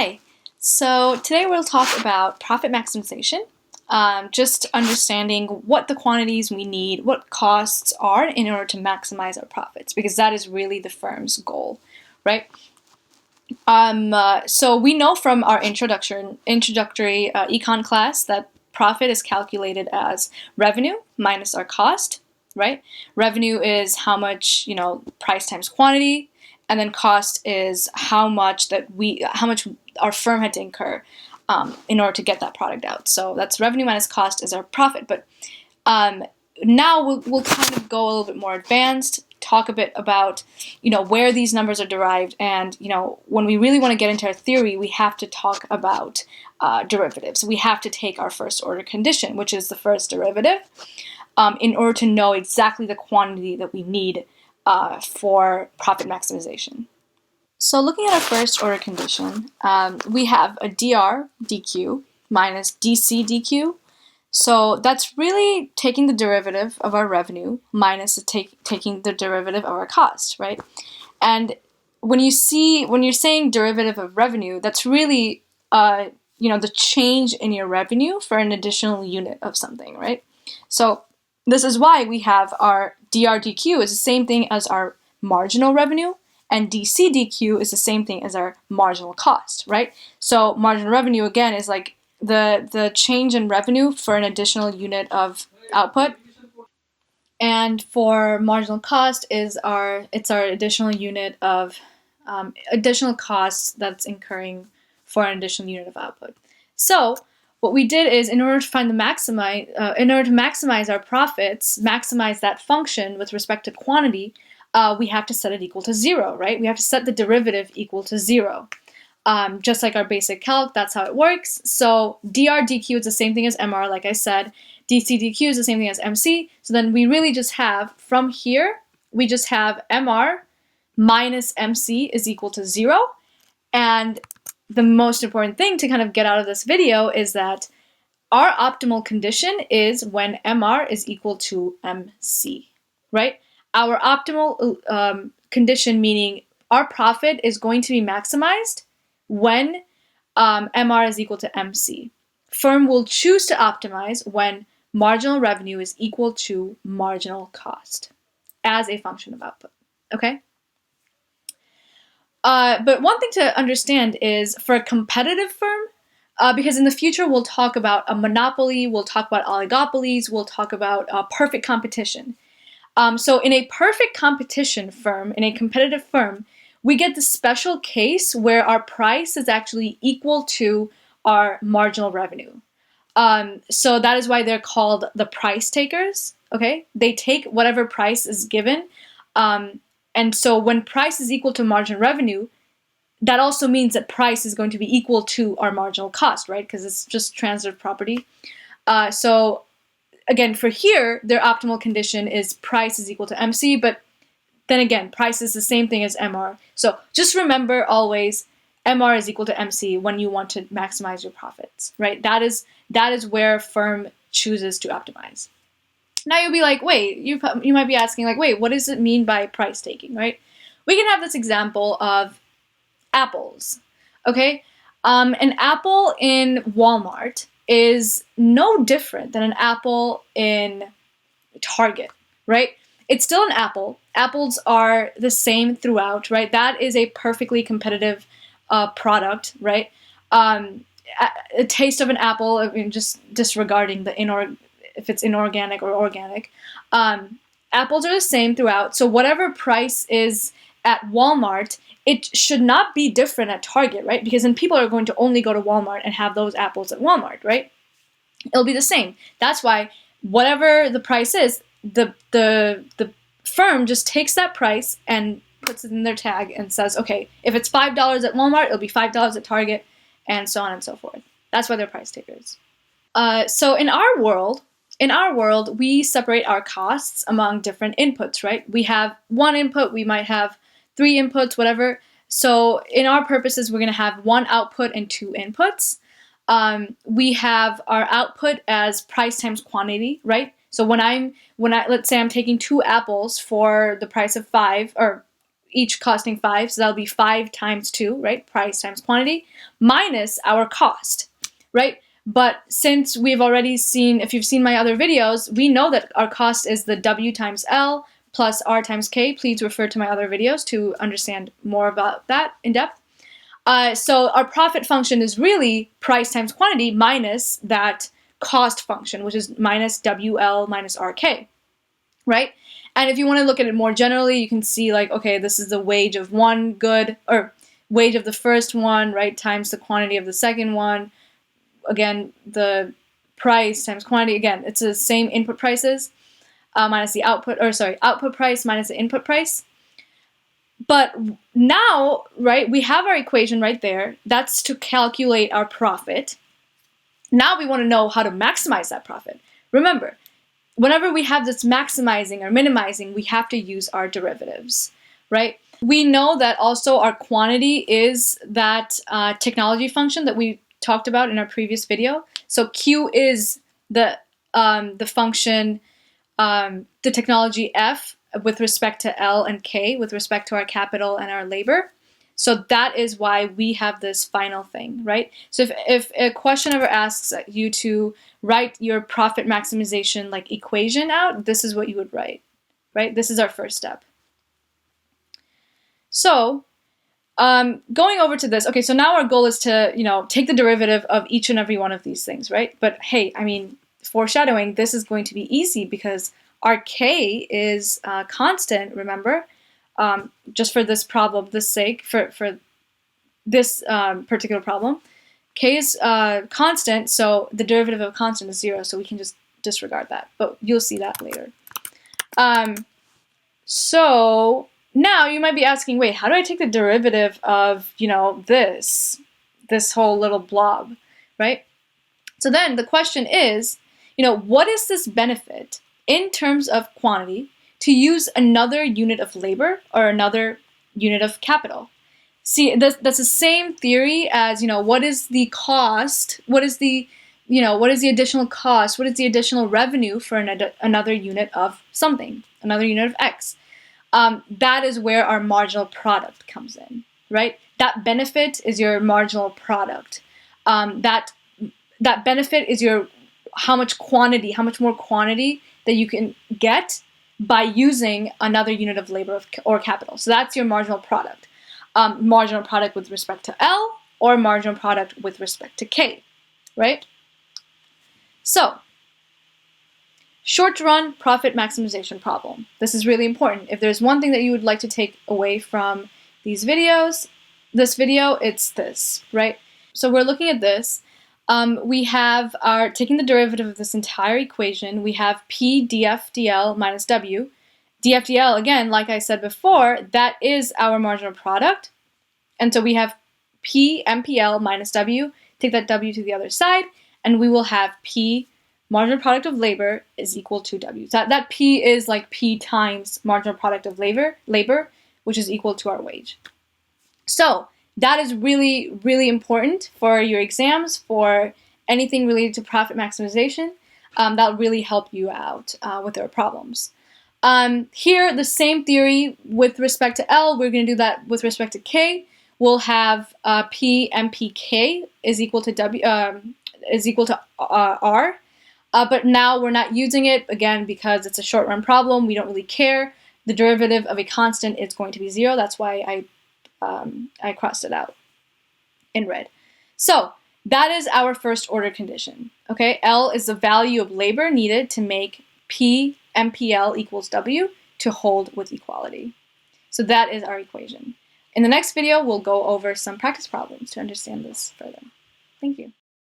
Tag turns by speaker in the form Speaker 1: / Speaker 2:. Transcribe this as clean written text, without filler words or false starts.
Speaker 1: Hi, so today we'll talk about profit maximization, just understanding what the quantities we need, what costs are in order to maximize our profits, because that is really the firm's goal, right? So we know from our introductory econ class that profit is calculated as revenue minus our cost, right? Revenue is how much, price times quantity, and then cost is how much our firm had to incur in order to get that product out. So that's revenue minus cost is our profit. But now we'll kind of go a little bit more advanced, talk a bit about where these numbers are derived, and when we really want to get into our theory, we have to talk about derivatives. We have to take our first order condition, which is the first derivative, in order to know exactly the quantity that we need for profit maximization. So looking at our first order condition, we have a dr dq minus dc dq. So that's really taking the derivative of our revenue minus taking the derivative of our cost, right? And when you're saying derivative of revenue, that's really the change in your revenue for an additional unit of something, right? So this is why we have our dr dq is the same thing as our marginal revenue, and dc dq is the same thing as our marginal cost, right? So marginal revenue again is like the change in revenue for an additional unit of output, and for marginal cost is our additional unit of additional costs that's incurring for an additional unit of output. So what we did is, in order to maximize our profits, maximize that function with respect to quantity, we have to set it equal to 0, right? We have to set the derivative equal to 0. Just like our basic calc, that's how it works. So dr dq is the same thing as mr, like I said. dc dq is the same thing as mc. So then we really just have, from here, we just have mr minus mc is equal to 0. And the most important thing to kind of get out of this video is that our optimal condition is when mr is equal to mc, right? Our optimal condition, meaning our profit is going to be maximized when mr is equal to mc. Firm will choose to optimize when marginal revenue is equal to marginal cost as a function of output, okay? But one thing to understand is, for a competitive firm, because in the future we'll talk about a monopoly, we'll talk about oligopolies, we'll talk about perfect competition. So in a perfect competition firm, in a competitive firm, we get the special case where our price is actually equal to our marginal revenue. So that is why they're called the price takers, okay? They take whatever price is given. And so when price is equal to marginal revenue, that also means that price is going to be equal to our marginal cost, right? Because it's just transitive property. So again, for here, their optimal condition is price is equal to MC, but then again, price is the same thing as MR. So just remember always, MR is equal to MC when you want to maximize your profits, right? That is where firm chooses to optimize. Now you'll be like, wait, you might be asking, like, wait, what does it mean by price taking, right? We can have this example of apples, okay? An apple in Walmart is no different than an apple in Target, right? It's still an apple. Apples are the same throughout, right? That is a perfectly competitive product, right? A taste of an apple, I mean, just disregarding if it's inorganic or organic, apples are the same throughout. So whatever price is at Walmart, it should not be different at Target, right? Because then people are going to only go to Walmart and have those apples at Walmart, right? It'll be the same. That's why whatever the price is, the firm just takes that price and puts it in their tag and says, okay, if it's $5 at Walmart, it'll be $5 at Target, and so on and so forth. That's why they're price takers. So in our world, we separate our costs among different inputs, right? We have one input, we might have 3 inputs, whatever. So in our purposes, we're going to have 1 output and 2 inputs. We have our output as price times quantity, right? So let's say I'm taking 2 apples for the price of 5, or each costing 5, so that'll be 5 times 2, right? Price times quantity, minus our cost, right? But since we've already seen, if you've seen my other videos, we know that our cost is the W times L plus R times K. Please refer to my other videos to understand more about that in depth. So our profit function is really price times quantity minus that cost function, which is minus WL minus RK, right? And if you want to look at it more generally, you can see like, okay, this is the wage of one good, or wage of the first one, right, times the quantity of the second one. Again, the price times quantity, again, it's the same input prices minus the output price minus the input price. But now, right, we have our equation right there. That's to calculate our profit. Now we want to know how to maximize that profit. Remember, whenever we have this maximizing or minimizing, we have to use our derivatives, right? We know that also our quantity is that technology function that we talked about in our previous video. So Q is the function, the technology F with respect to L and K with respect to our capital and our labor. So that is why we have this final thing, right? So if a question ever asks you to write your profit maximization like equation out, this is what you would write, right? This is our first step. So going over to this, okay, so now our goal is to, take the derivative of each and every one of these things, right? But hey, I mean, foreshadowing, this is going to be easy because our K is constant, remember? Just for this problem, for this particular problem, K is constant, so the derivative of a constant is 0, so we can just disregard that, but you'll see that later. So now you might be asking, wait, how do I take the derivative of, this whole little blob, right? So then the question is, what is this benefit in terms of quantity to use another unit of labor or another unit of capital? See, that's the same theory as, what is the cost? What is the additional cost? What is the additional revenue for another unit of something, another unit of X? That is where our marginal product comes in, right? That benefit is your marginal product. That benefit is your how much more quantity that you can get by using another unit of labor or capital. So that's your marginal product. Marginal product with respect to L or marginal product with respect to K, right? So, short-run profit maximization problem. This is really important. If there's one thing that you would like to take away from this video, it's this, right? So we're looking at this. We have taking the derivative of this entire equation. We have P df dl minus W. df dl, again, like I said before, that is our marginal product. And so we have P MPL minus W. Take that W to the other side, and we will have P marginal product of labor is equal to W. So that P is like P times marginal product of labor, which is equal to our wage. So that is really, really important for your exams, for anything related to profit maximization. That'll really help you out with your problems. Here, the same theory with respect to L, we're going to do that with respect to K. We'll have P MPK is equal to W is equal to R. But now we're not using it, again, because it's a short-run problem. We don't really care. The derivative of a constant is going to be 0. That's why I crossed it out in red. So that is our first order condition. Okay, L is the value of labor needed to make P MPL equals W to hold with equality. So that is our equation. In the next video, we'll go over some practice problems to understand this further. Thank you.